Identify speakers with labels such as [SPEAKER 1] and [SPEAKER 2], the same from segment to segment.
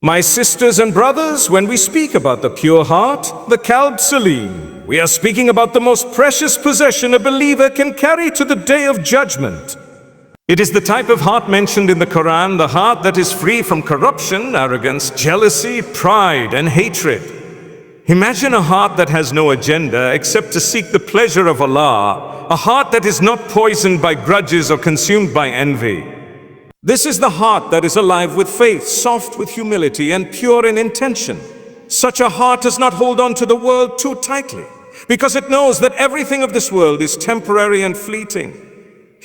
[SPEAKER 1] My sisters and brothers, when we speak about the pure heart, the Qalb Saleem, we are speaking about the most precious possession a believer can carry to the day of judgment. It is the type of heart mentioned in the Quran, the heart that is free from corruption, arrogance, jealousy, pride, and hatred. Imagine a heart that has no agenda except to seek the pleasure of Allah, a heart that is not poisoned by grudges or consumed by envy. This is the heart that is alive with faith, soft with humility, and pure in intention. Such a heart does not hold on to the world too tightly, because it knows that everything of this world is temporary and fleeting.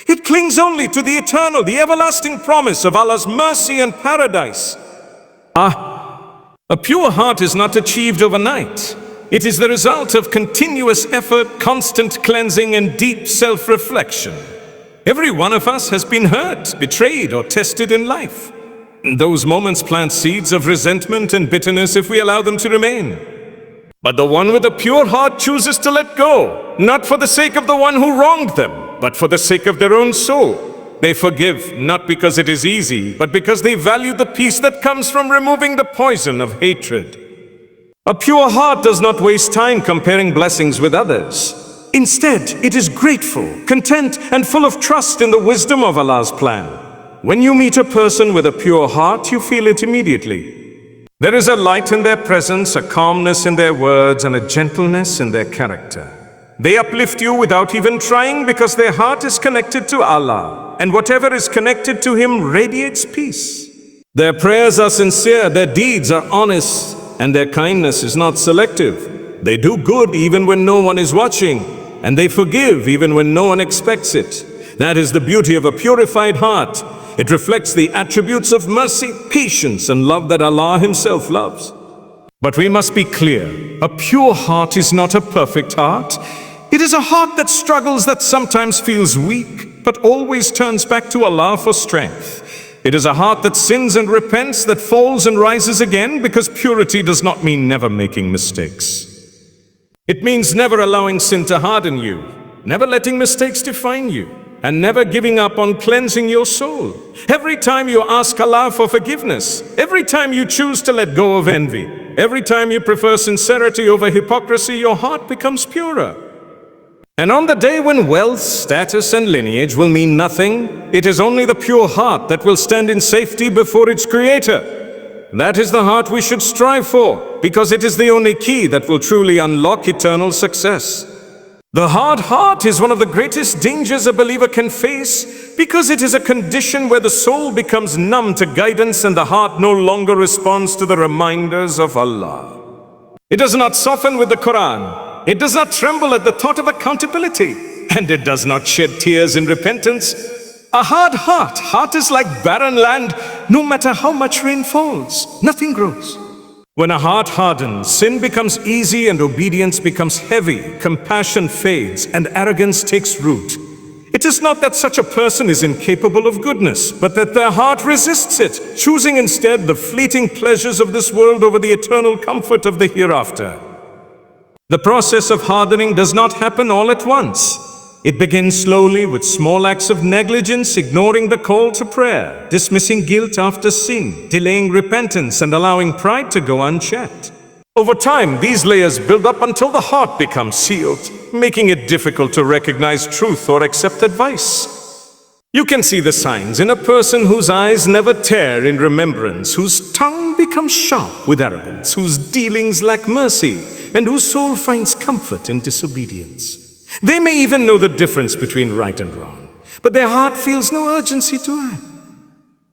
[SPEAKER 1] It clings only to the eternal, the everlasting promise of Allah's mercy and paradise. A pure heart is not achieved overnight. It is the result of continuous effort, constant cleansing, and deep self-reflection. Every one of us has been hurt, betrayed, or tested in life. Those moments plant seeds of resentment and bitterness if we allow them to remain. But the one with a pure heart chooses to let go, not for the sake of the one who wronged them, but for the sake of their own soul. They forgive not because it is easy, but because they value the peace that comes from removing the poison of hatred. A pure heart does not waste time comparing blessings with others. Instead, it is grateful, content, and full of trust in the wisdom of Allah's plan. When you meet a person with a pure heart, you feel it immediately. There is a light in their presence, a calmness in their words, and a gentleness in their character. They uplift you without even trying because their heart is connected to Allah, and whatever is connected to Him radiates peace. Their prayers are sincere, their deeds are honest, and their kindness is not selective. They do good even when no one is watching, and they forgive even when no one expects it. That is the beauty of a purified heart. It reflects the attributes of mercy, patience, and love that Allah Himself loves. But we must be clear, a pure heart is not a perfect heart. It is a heart that struggles, that sometimes feels weak, but always turns back to Allah for strength. It is a heart that sins and repents, that falls and rises again, because purity does not mean never making mistakes. It means never allowing sin to harden you, never letting mistakes define you, and never giving up on cleansing your soul. Every time you ask Allah for forgiveness, every time you choose to let go of envy, every time you prefer sincerity over hypocrisy, your heart becomes purer. And on the day when wealth, status, and lineage will mean nothing, it is only the pure heart that will stand in safety before its Creator. That is the heart we should strive for, because it is the only key that will truly unlock eternal success. The hard heart is one of the greatest dangers a believer can face, because it is a condition where the soul becomes numb to guidance and the heart no longer responds to the reminders of Allah. It does not soften with the Quran. It does not tremble at the thought of accountability, and it does not shed tears in repentance. A hard heart is like barren land. No matter how much rain falls, nothing grows. When a heart hardens, sin becomes easy and obedience becomes heavy, compassion fades and arrogance takes root. It is not that such a person is incapable of goodness, but that their heart resists it, choosing instead the fleeting pleasures of this world over the eternal comfort of the hereafter. The process of hardening does not happen all at once. It begins slowly with small acts of negligence, ignoring the call to prayer, dismissing guilt after sin, delaying repentance, and allowing pride to go unchecked. Over time, these layers build up until the heart becomes sealed, making it difficult to recognize truth or accept advice. You can see the signs in a person whose eyes never tear in remembrance, whose tongue becomes sharp with arrogance, whose dealings lack mercy, and whose soul finds comfort in disobedience. They may even know the difference between right and wrong, but their heart feels no urgency to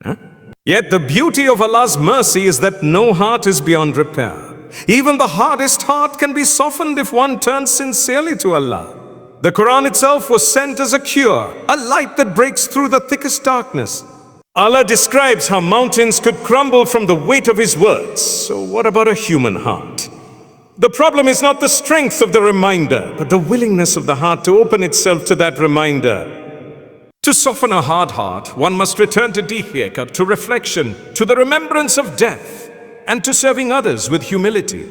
[SPEAKER 1] act. Yet the beauty of Allah's mercy is that no heart is beyond repair. Even the hardest heart can be softened if one turns sincerely to Allah. The Quran itself was sent as a cure, a light that breaks through the thickest darkness. Allah describes how mountains could crumble from the weight of His words. So what about a human heart? The problem is not the strength of the reminder, but the willingness of the heart to open itself to that reminder. To soften a hard heart, one must return to dhikr, to reflection, to the remembrance of death, and to serving others with humility.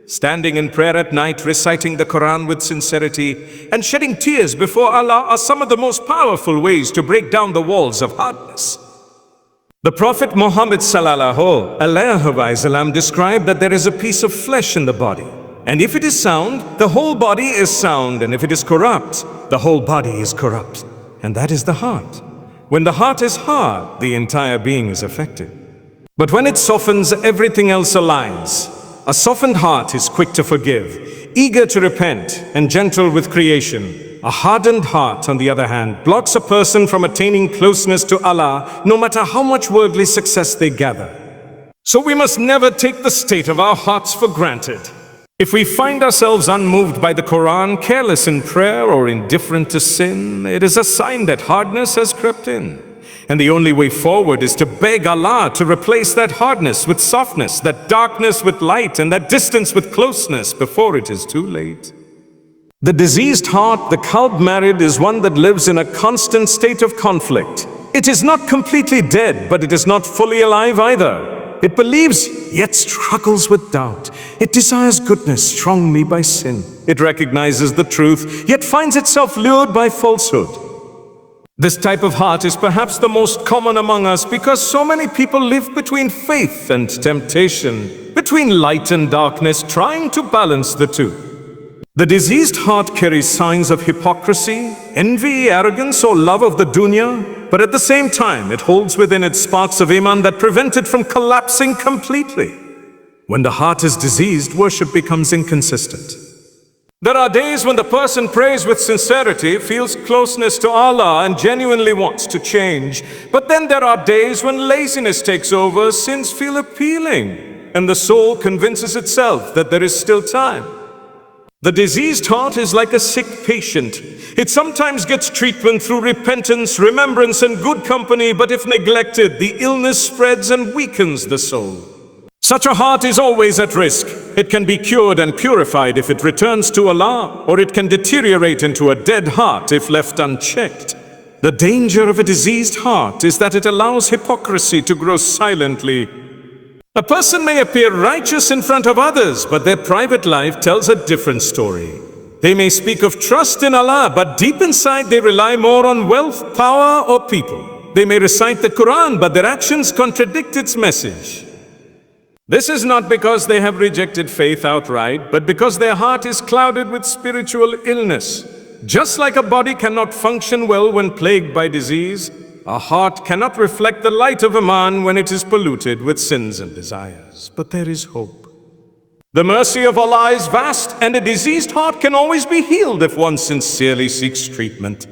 [SPEAKER 1] Standing in prayer at night, reciting the Quran with sincerity, and shedding tears before Allah are some of the most powerful ways to break down the walls of hardness. The Prophet Muhammad sallallahu alaihi wasallam described that there is a piece of flesh in the body. And if it is sound, the whole body is sound. And if it is corrupt, the whole body is corrupt. And that is the heart. When the heart is hard, the entire being is affected. But when it softens, everything else aligns. A softened heart is quick to forgive, eager to repent, and gentle with creation. A hardened heart, on the other hand, blocks a person from attaining closeness to Allah, no matter how much worldly success they gather. So we must never take the state of our hearts for granted. If we find ourselves unmoved by the Quran, careless in prayer, or indifferent to sin, it is a sign that hardness has crept in. And the only way forward is to beg Allah to replace that hardness with softness, that darkness with light, and that distance with closeness before it is too late. The diseased heart, the Qalb Mutma'in, is one that lives in a constant state of conflict. It is not completely dead, but it is not fully alive either. It believes, yet struggles with doubt. It desires goodness strongly by sin. It recognizes the truth, yet finds itself lured by falsehood. This type of heart is perhaps the most common among us because so many people live between faith and temptation, between light and darkness, trying to balance the two. The diseased heart carries signs of hypocrisy, envy, arrogance, or love of the dunya, but at the same time, it holds within it sparks of iman that prevent it from collapsing completely. When the heart is diseased, worship becomes inconsistent. There are days when the person prays with sincerity, feels closeness to Allah, and genuinely wants to change. But then there are days when laziness takes over, sins feel appealing, and the soul convinces itself that there is still time. The diseased heart is like a sick patient. It sometimes gets treatment through repentance, remembrance, and good company, but if neglected, the illness spreads and weakens the soul. Such a heart is always at risk. It can be cured and purified if it returns to Allah, or it can deteriorate into a dead heart if left unchecked. The danger of a diseased heart is that it allows hypocrisy to grow silently. A person may appear righteous in front of others, but their private life tells a different story. They may speak of trust in Allah, but deep inside they rely more on wealth, power, or people. They may recite the Quran, but their actions contradict its message. This is not because they have rejected faith outright, but because their heart is clouded with spiritual illness. Just like a body cannot function well when plagued by disease, a heart cannot reflect the light of Iman when it is polluted with sins and desires. But there is hope. The mercy of Allah is vast, and a diseased heart can always be healed if one sincerely seeks treatment.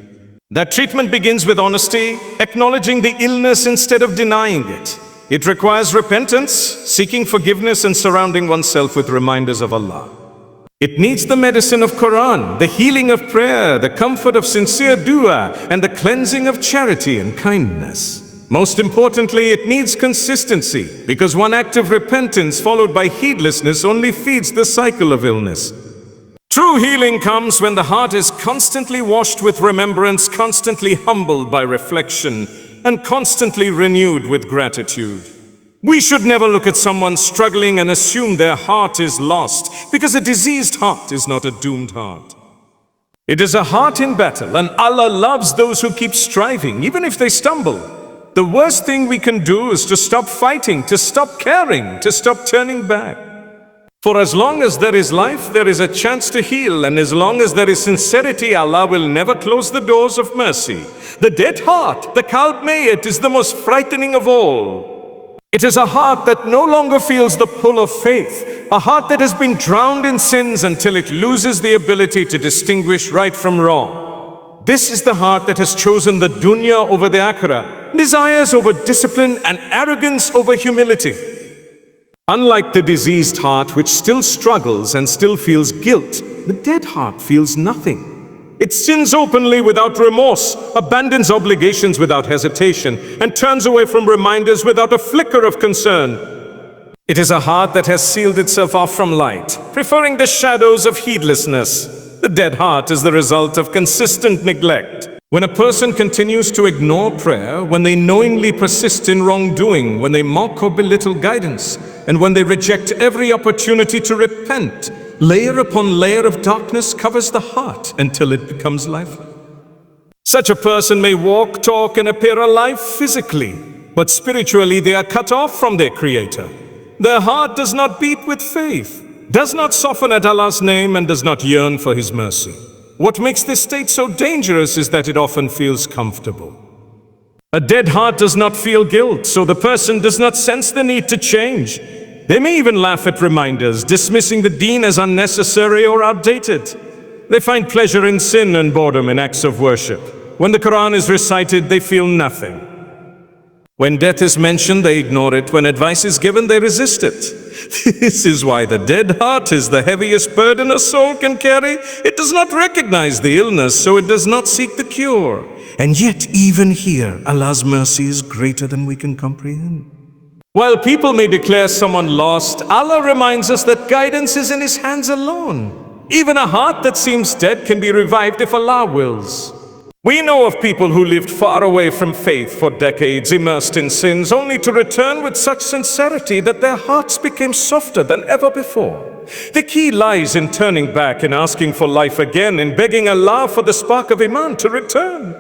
[SPEAKER 1] That treatment begins with honesty, acknowledging the illness instead of denying it. It requires repentance, seeking forgiveness, and surrounding oneself with reminders of Allah. It needs the medicine of Quran, the healing of prayer, the comfort of sincere dua, and the cleansing of charity and kindness. Most importantly, it needs consistency, because one act of repentance followed by heedlessness only feeds the cycle of illness. True healing comes when the heart is constantly washed with remembrance, constantly humbled by reflection, and constantly renewed with gratitude. We should never look at someone struggling and assume their heart is lost, because a diseased heart is not a doomed heart. It is a heart in battle, and Allah loves those who keep striving, even if they stumble. The worst thing we can do is to stop fighting, to stop caring, to stop turning back. For as long as there is life, there is a chance to heal, and as long as there is sincerity, Allah will never close the doors of mercy. The dead heart, the Qalb Mayyit, is the most frightening of all. It is a heart that no longer feels the pull of faith, a heart that has been drowned in sins until it loses the ability to distinguish right from wrong. This is the heart that has chosen the dunya over the akhirah, desires over discipline, and arrogance over humility. Unlike the diseased heart, which still struggles and still feels guilt, the dead heart feels nothing. It sins openly without remorse, abandons obligations without hesitation, and turns away from reminders without a flicker of concern. It is a heart that has sealed itself off from light, preferring the shadows of heedlessness. The dead heart is the result of consistent neglect. When a person continues to ignore prayer, when they knowingly persist in wrongdoing, when they mock or belittle guidance, and when they reject every opportunity to repent, layer upon layer of darkness covers the heart until it becomes lifeless. Such a person may walk, talk, and appear alive physically, but spiritually they are cut off from their Creator. Their heart does not beat with faith, does not soften at Allah's name, and does not yearn for His mercy. What makes this state so dangerous is that it often feels comfortable. A dead heart does not feel guilt, so the person does not sense the need to change. They may even laugh at reminders, dismissing the deen as unnecessary or outdated. They find pleasure in sin and boredom in acts of worship. When the Quran is recited, they feel nothing. When death is mentioned, they ignore it. When advice is given, they resist it. This is why the dead heart is the heaviest burden a soul can carry. It does not recognize the illness, so it does not seek the cure. And yet, even here, Allah's mercy is greater than we can comprehend. While people may declare someone lost, Allah reminds us that guidance is in His hands alone. Even a heart that seems dead can be revived if Allah wills. We know of people who lived far away from faith for decades, immersed in sins, only to return with such sincerity that their hearts became softer than ever before. The key lies in turning back and asking for life again, and begging Allah for the spark of Iman to return.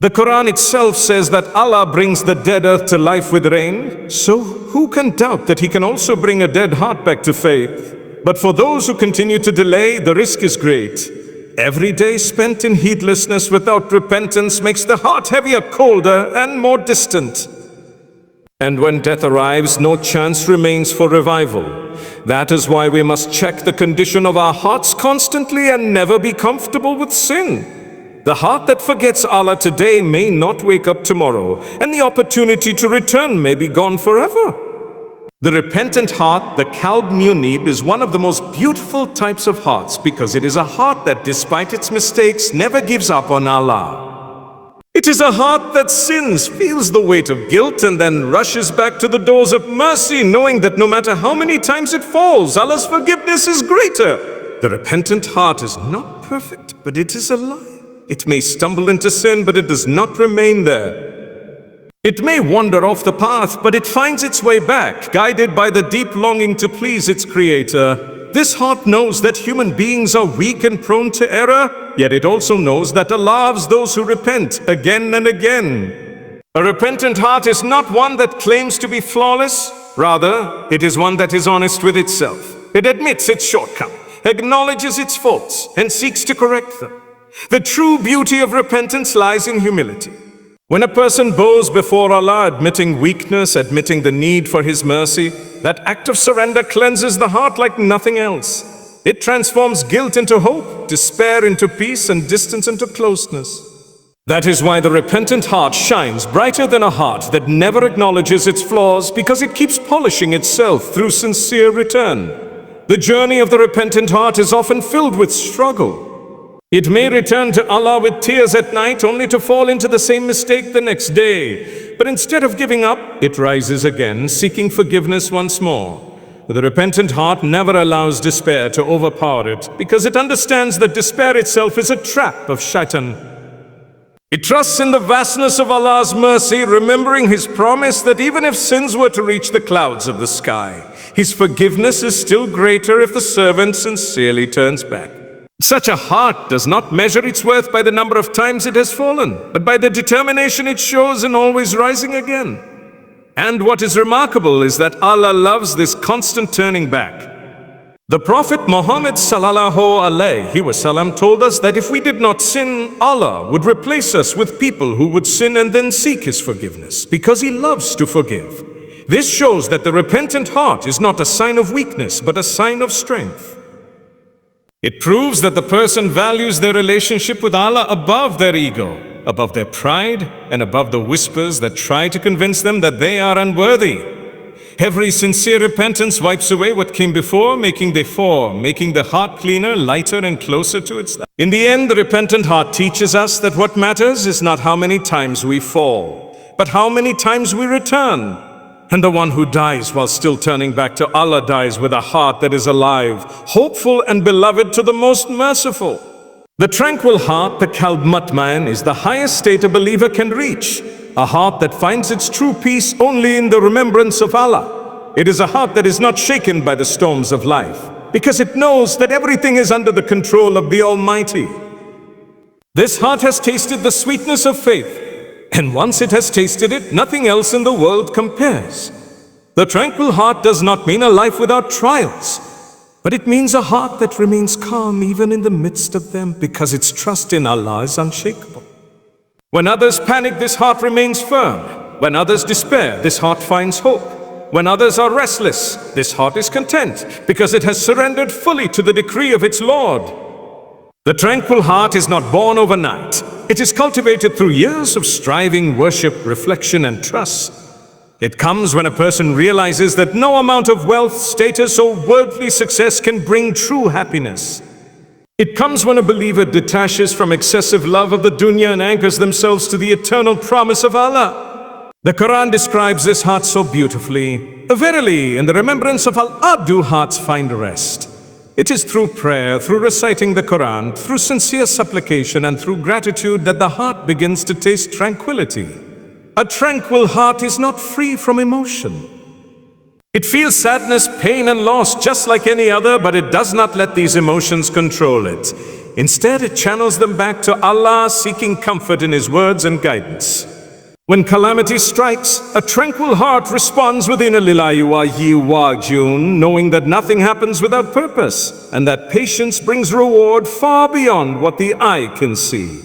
[SPEAKER 1] The Quran itself says that Allah brings the dead earth to life with rain, so who can doubt that He can also bring a dead heart back to faith? But for those who continue to delay, the risk is great. Every day spent in heedlessness without repentance makes the heart heavier, colder, and more distant. And when death arrives, no chance remains for revival. That is why we must check the condition of our hearts constantly and never be comfortable with sin. The heart that forgets Allah today may not wake up tomorrow, and the opportunity to return may be gone forever. The repentant heart, the Qalb Mutma'in, is one of the most beautiful types of hearts because it is a heart that, despite its mistakes, never gives up on Allah. It is a heart that sins, feels the weight of guilt, and then rushes back to the doors of mercy, knowing that no matter how many times it falls, Allah's forgiveness is greater. The repentant heart is not perfect, but it is alive. It may stumble into sin, but it does not remain there. It may wander off the path, but it finds its way back, guided by the deep longing to please its Creator. This heart knows that human beings are weak and prone to error, yet it also knows that Allah loves those who repent again and again. A repentant heart is not one that claims to be flawless. Rather, it is one that is honest with itself. It admits its shortcomings, acknowledges its faults, and seeks to correct them. The true beauty of repentance lies in humility. When a person bows before Allah, admitting weakness, admitting the need for His mercy, that act of surrender cleanses the heart like nothing else. It transforms guilt into hope, despair into peace, and distance into closeness. That is why the repentant heart shines brighter than a heart that never acknowledges its flaws, because it keeps polishing itself through sincere return. The journey of the repentant heart is often filled with struggle. It may return to Allah with tears at night only to fall into the same mistake the next day. But instead of giving up, it rises again, seeking forgiveness once more. The repentant heart never allows despair to overpower it, because it understands that despair itself is a trap of shaitan. It trusts in the vastness of Allah's mercy, remembering His promise that even if sins were to reach the clouds of the sky, His forgiveness is still greater if the servant sincerely turns back. Such a heart does not measure its worth by the number of times it has fallen, but by the determination it shows in always rising again. And what is remarkable is that Allah loves this constant turning back. The Prophet Muhammad ﷺ told us that if we did not sin, Allah would replace us with people who would sin and then seek His forgiveness, because He loves to forgive. This shows that the repentant heart is not a sign of weakness, but a sign of strength. It proves that the person values their relationship with Allah above their ego, above their pride, and above the whispers that try to convince them that they are unworthy. Every sincere repentance wipes away what came before, making the heart cleaner, lighter, and closer to its life. In the end, the repentant heart teaches us that what matters is not how many times we fall, but how many times we return. And the one who dies while still turning back to Allah dies with a heart that is alive, hopeful, and beloved to the Most Merciful. The tranquil heart, the Qalb Mutma'in, is the highest state a believer can reach. A heart that finds its true peace only in the remembrance of Allah. It is a heart that is not shaken by the storms of life, because it knows that everything is under the control of the Almighty. This heart has tasted the sweetness of faith, And once it has tasted it, nothing else in the world compares. The tranquil heart does not mean a life without trials, but it means a heart that remains calm even in the midst of them because its trust in Allah is unshakable. When others panic, this heart remains firm. When others despair, this heart finds hope. When others are restless, this heart is content because it has surrendered fully to the decree of its Lord. The tranquil heart is not born overnight. It is cultivated through years of striving, worship, reflection, and trust. It comes when a person realizes that no amount of wealth, status, or worldly success can bring true happiness. It comes when a believer detaches from excessive love of the dunya and anchors themselves to the eternal promise of Allah. The Quran describes this heart so beautifully. Verily, in the remembrance of Allah do hearts find rest. It is through prayer, through reciting the Quran, through sincere supplication, and through gratitude that the heart begins to taste tranquility. A tranquil heart is not free from emotion. It feels sadness, pain, and loss just like any other, but it does not let these emotions control it. Instead, it channels them back to Allah, seeking comfort in His words and guidance. When calamity strikes, a tranquil heart responds with inna lillahi wa raji'un, knowing that nothing happens without purpose, and that patience brings reward far beyond what the eye can see.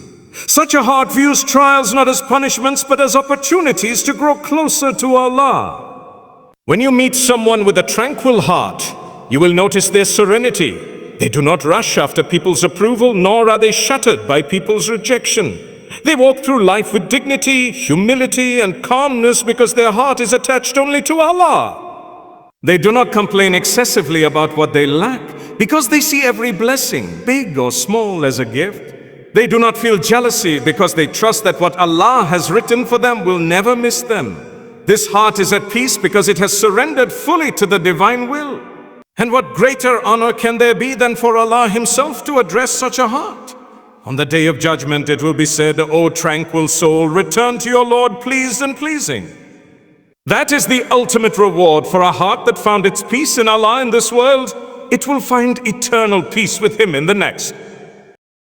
[SPEAKER 1] Such a heart views trials not as punishments, but as opportunities to grow closer to Allah. When you meet someone with a tranquil heart, you will notice their serenity. They do not rush after people's approval, nor are they shattered by people's rejection. They walk through life with dignity, humility, and calmness because their heart is attached only to Allah. They do not complain excessively about what they lack because they see every blessing, big or small, as a gift. They do not feel jealousy because they trust that what Allah has written for them will never miss them. This heart is at peace because it has surrendered fully to the divine will. And what greater honor can there be than for Allah Himself to address such a heart? On the day of judgment it will be said, O tranquil soul, return to your Lord pleased and pleasing. That is the ultimate reward for a heart that found its peace in Allah in this world. It will find eternal peace with Him in the next.